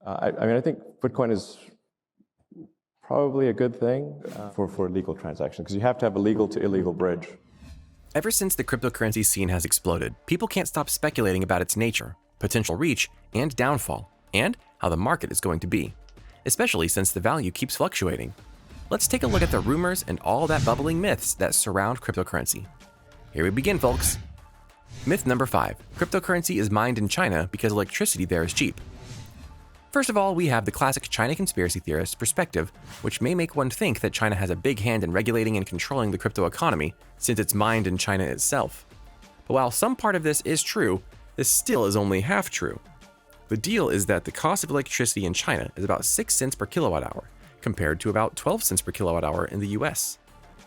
I think Bitcoin is probably a good thing for legal transactions, because you have to have a legal to illegal bridge. Ever since the cryptocurrency scene has exploded, people can't stop speculating about its nature, potential reach, and downfall, and how the market is going to be, especially since the value keeps fluctuating. Let's take a look at the rumors and all that bubbling myths that surround cryptocurrency. Here we begin, folks. Myth number 5. Cryptocurrency is mined in China because electricity there is cheap. First of all, we have the classic China conspiracy theorist perspective, which may make one think that China has a big hand in regulating and controlling the crypto economy, since it's mined in China itself. But while some part of this is true, this still is only half true. The deal is that the cost of electricity in China is about 6 cents per kilowatt hour, compared to about 12 cents per kilowatt hour in the US.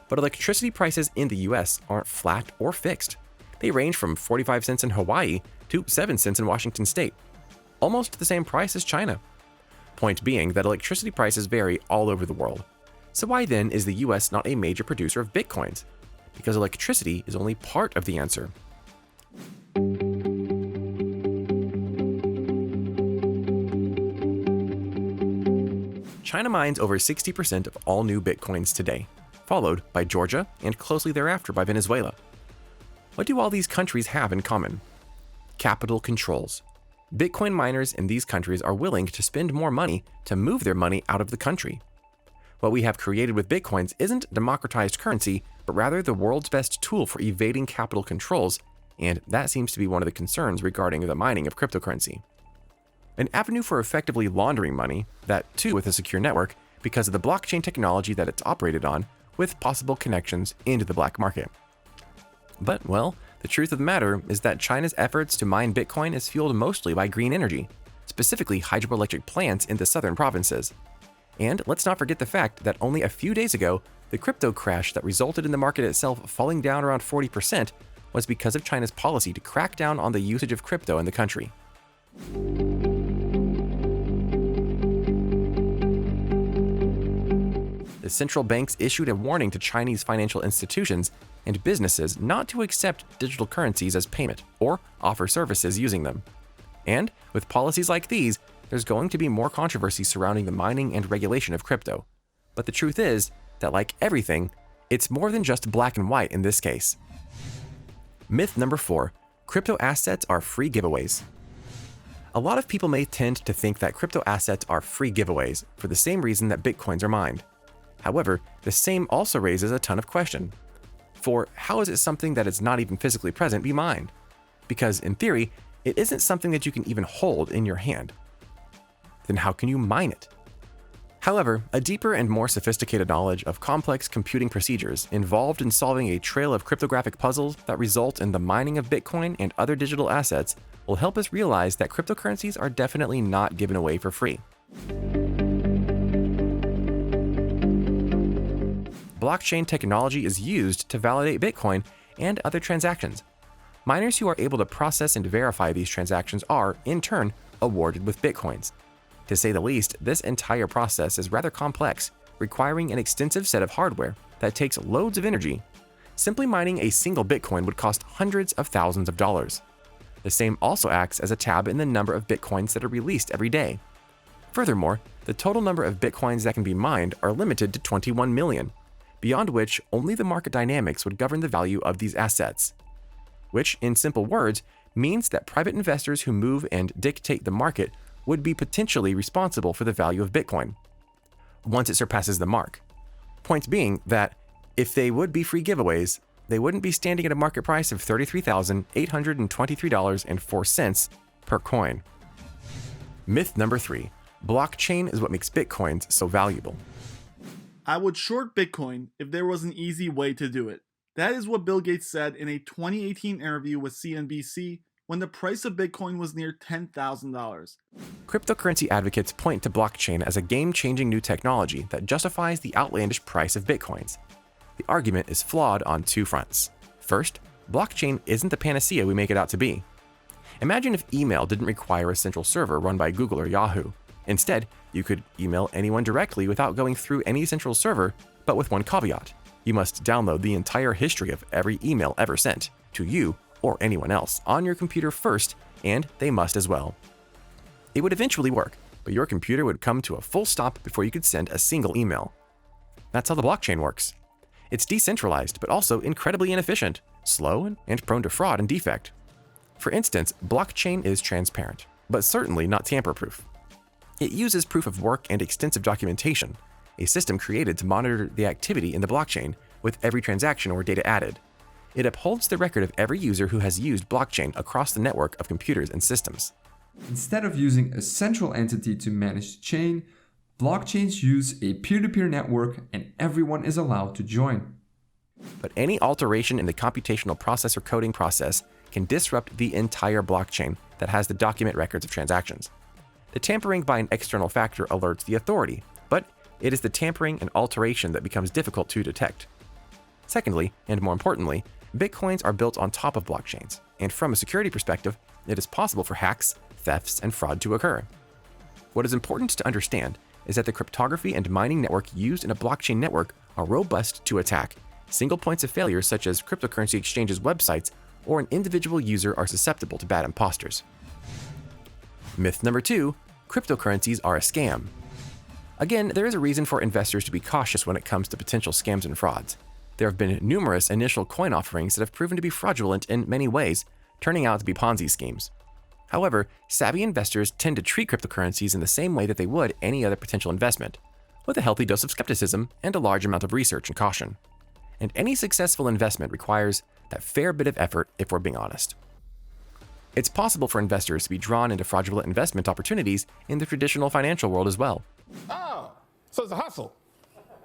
But electricity prices in the US aren't flat or fixed. They range from 45 cents in Hawaii to 7 cents in Washington state. Almost the same price as China. Point being that electricity prices vary all over the world. So why then is the US not a major producer of Bitcoins? Because electricity is only part of the answer. China mines over 60% of all new Bitcoins today, followed by Georgia and closely thereafter by Venezuela. What do all these countries have in common? Capital controls. Bitcoin miners in these countries are willing to spend more money to move their money out of the country. What we have created with Bitcoins isn't democratized currency, but rather the world's best tool for evading capital controls, and that seems to be one of the concerns regarding the mining of cryptocurrency. An avenue for effectively laundering money, that too with a secure network, because of the blockchain technology that it's operated on, with possible connections into the black market. But, well, the truth of the matter is that China's efforts to mine Bitcoin is fueled mostly by green energy, specifically hydroelectric plants in the southern provinces. And let's not forget the fact that only a few days ago, the crypto crash that resulted in the market itself falling down around 40% was because of China's policy to crack down on the usage of crypto in the country. The central banks issued a warning to Chinese financial institutions and businesses not to accept digital currencies as payment or offer services using them. And with policies like these, there's going to be more controversy surrounding the mining and regulation of crypto. But the truth is that, like everything, it's more than just black and white in this case. Myth number 4. Crypto assets are free giveaways. A lot of people may tend to think that crypto assets are free giveaways for the same reason that Bitcoins are mined. However, the same also raises a ton of questions. For how is it something that is not even physically present be mined? Because in theory, it isn't something that you can even hold in your hand. Then how can you mine it? However, a deeper and more sophisticated knowledge of complex computing procedures involved in solving a trail of cryptographic puzzles that result in the mining of Bitcoin and other digital assets will help us realize that cryptocurrencies are definitely not given away for free. Blockchain technology is used to validate Bitcoin and other transactions. Miners who are able to process and verify these transactions are, in turn, awarded with Bitcoins. To say the least, this entire process is rather complex, requiring an extensive set of hardware that takes loads of energy. Simply mining a single Bitcoin would cost hundreds of thousands of dollars. The same also acts as a tab in the number of Bitcoins that are released every day. Furthermore, the total number of Bitcoins that can be mined are limited to 21 million, beyond which only the market dynamics would govern the value of these assets. Which, in simple words, means that private investors who move and dictate the market would be potentially responsible for the value of Bitcoin once it surpasses the mark. Point being that if they would be free giveaways, they wouldn't be standing at a market price of $33,823.04 per coin. Myth number 3. Blockchain is what makes Bitcoins so valuable. I would short Bitcoin if there was an easy way to do it. That is what Bill Gates said in a 2018 interview with CNBC when the price of Bitcoin was near $10,000. Cryptocurrency advocates point to blockchain as a game-changing new technology that justifies the outlandish price of Bitcoins. The argument is flawed on two fronts. First, blockchain isn't the panacea we make it out to be. Imagine if email didn't require a central server run by Google or Yahoo. Instead, you could email anyone directly without going through any central server, but with one caveat. You must download the entire history of every email ever sent, to you or anyone else, on your computer first, and they must as well. It would eventually work, but your computer would come to a full stop before you could send a single email. That's how the blockchain works. It's decentralized, but also incredibly inefficient, slow, and prone to fraud and defect. For instance, blockchain is transparent, but certainly not tamper-proof. It uses proof of work and extensive documentation, a system created to monitor the activity in the blockchain with every transaction or data added. It upholds the record of every user who has used blockchain across the network of computers and systems. Instead of using a central entity to manage the chain, blockchains use a peer-to-peer network and everyone is allowed to join. But any alteration in the computational process or coding process can disrupt the entire blockchain that has the document records of transactions. The tampering by an external factor alerts the authority, but it is the tampering and alteration that becomes difficult to detect. Secondly, and more importantly, Bitcoins are built on top of blockchains, and from a security perspective, it is possible for hacks, thefts, and fraud to occur. What is important to understand is that the cryptography and mining network used in a blockchain network are robust to attack. Single points of failure such as cryptocurrency exchanges' websites or an individual user are susceptible to bad imposters. Myth number 2, cryptocurrencies are a scam. Again, there is a reason for investors to be cautious when it comes to potential scams and frauds. There have been numerous initial coin offerings that have proven to be fraudulent in many ways, turning out to be Ponzi schemes. However, savvy investors tend to treat cryptocurrencies in the same way that they would any other potential investment, with a healthy dose of skepticism and a large amount of research and caution. And any successful investment requires that fair bit of effort if we're being honest. It's possible for investors to be drawn into fraudulent investment opportunities in the traditional financial world as well. Oh, so it's a hustle.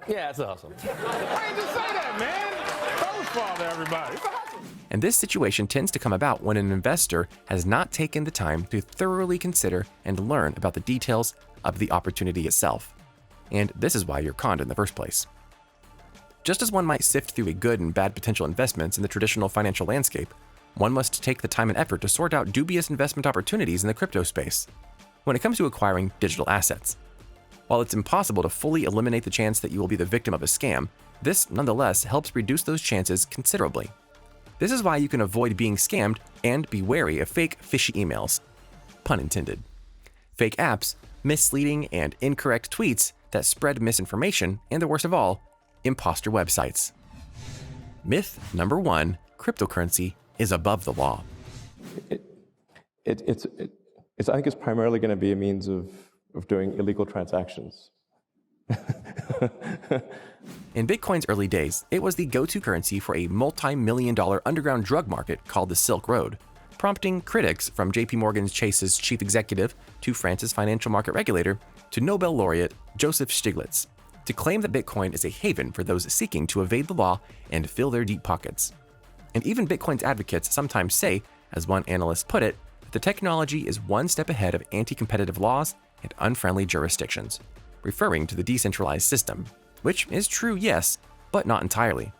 Yeah, it's a hustle. Why didn't you say that, man? Don't fall to everybody. It's a hustle. And this situation tends to come about when an investor has not taken the time to thoroughly consider and learn about the details of the opportunity itself. And this is why you're conned in the first place. Just as one might sift through a good and bad potential investments in the traditional financial landscape, one must take the time and effort to sort out dubious investment opportunities in the crypto space when it comes to acquiring digital assets. While it's impossible to fully eliminate the chance that you will be the victim of a scam, this nonetheless helps reduce those chances considerably. This is why you can avoid being scammed and be wary of fake, fishy emails. Pun intended. Fake apps, misleading and incorrect tweets that spread misinformation, and the worst of all, imposter websites. Myth number 1, cryptocurrency is above the law. I think it's primarily going to be a means of doing illegal transactions. In Bitcoin's early days, it was the go-to currency for a multi-million-dollar underground drug market called the Silk Road, prompting critics from JP Morgan Chase's chief executive to France's financial market regulator to Nobel laureate Joseph Stiglitz to claim that Bitcoin is a haven for those seeking to evade the law and fill their deep pockets. And even Bitcoin's advocates sometimes say, as one analyst put it, that the technology is one step ahead of anti-competitive laws and unfriendly jurisdictions, referring to the decentralized system, which is true, yes, but not entirely.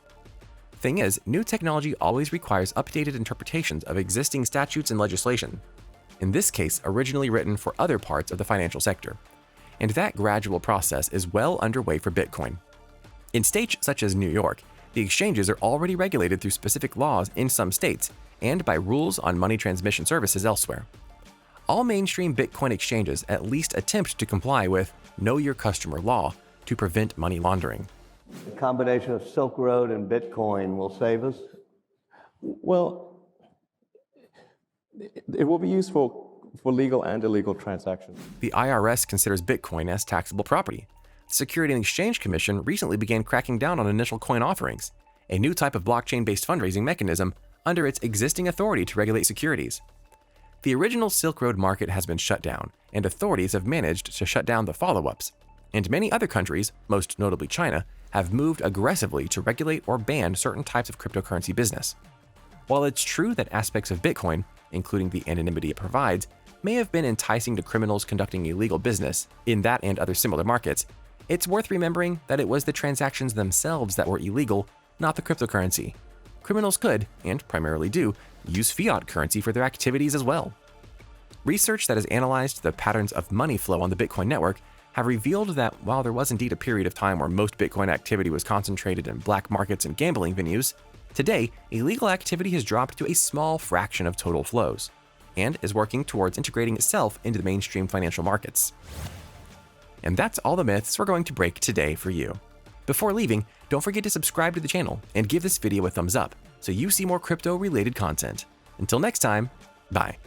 Thing is, new technology always requires updated interpretations of existing statutes and legislation, in this case originally written for other parts of the financial sector, and that gradual process is well underway for Bitcoin. In states such as New York, the exchanges are already regulated through specific laws in some states and by rules on money transmission services elsewhere. All mainstream Bitcoin exchanges at least attempt to comply with Know Your Customer law to prevent money laundering. The combination of Silk Road and Bitcoin will save us? Well, it will be useful for legal and illegal transactions. The IRS considers Bitcoin as taxable property. The Securities and Exchange Commission recently began cracking down on initial coin offerings, a new type of blockchain-based fundraising mechanism under its existing authority to regulate securities. The original Silk Road market has been shut down, and authorities have managed to shut down the follow-ups. And many other countries, most notably China, have moved aggressively to regulate or ban certain types of cryptocurrency business. While it's true that aspects of Bitcoin, including the anonymity it provides, may have been enticing to criminals conducting illegal business in that and other similar markets, it's worth remembering that it was the transactions themselves that were illegal, not the cryptocurrency. Criminals could, and primarily do, use fiat currency for their activities as well. Research that has analyzed the patterns of money flow on the Bitcoin network have revealed that while there was indeed a period of time where most Bitcoin activity was concentrated in black markets and gambling venues, today, illegal activity has dropped to a small fraction of total flows, and is working towards integrating itself into the mainstream financial markets. And that's all the myths we're going to break today for you. Before leaving, don't forget to subscribe to the channel and give this video a thumbs up so you see more crypto-related content. Until next time, bye.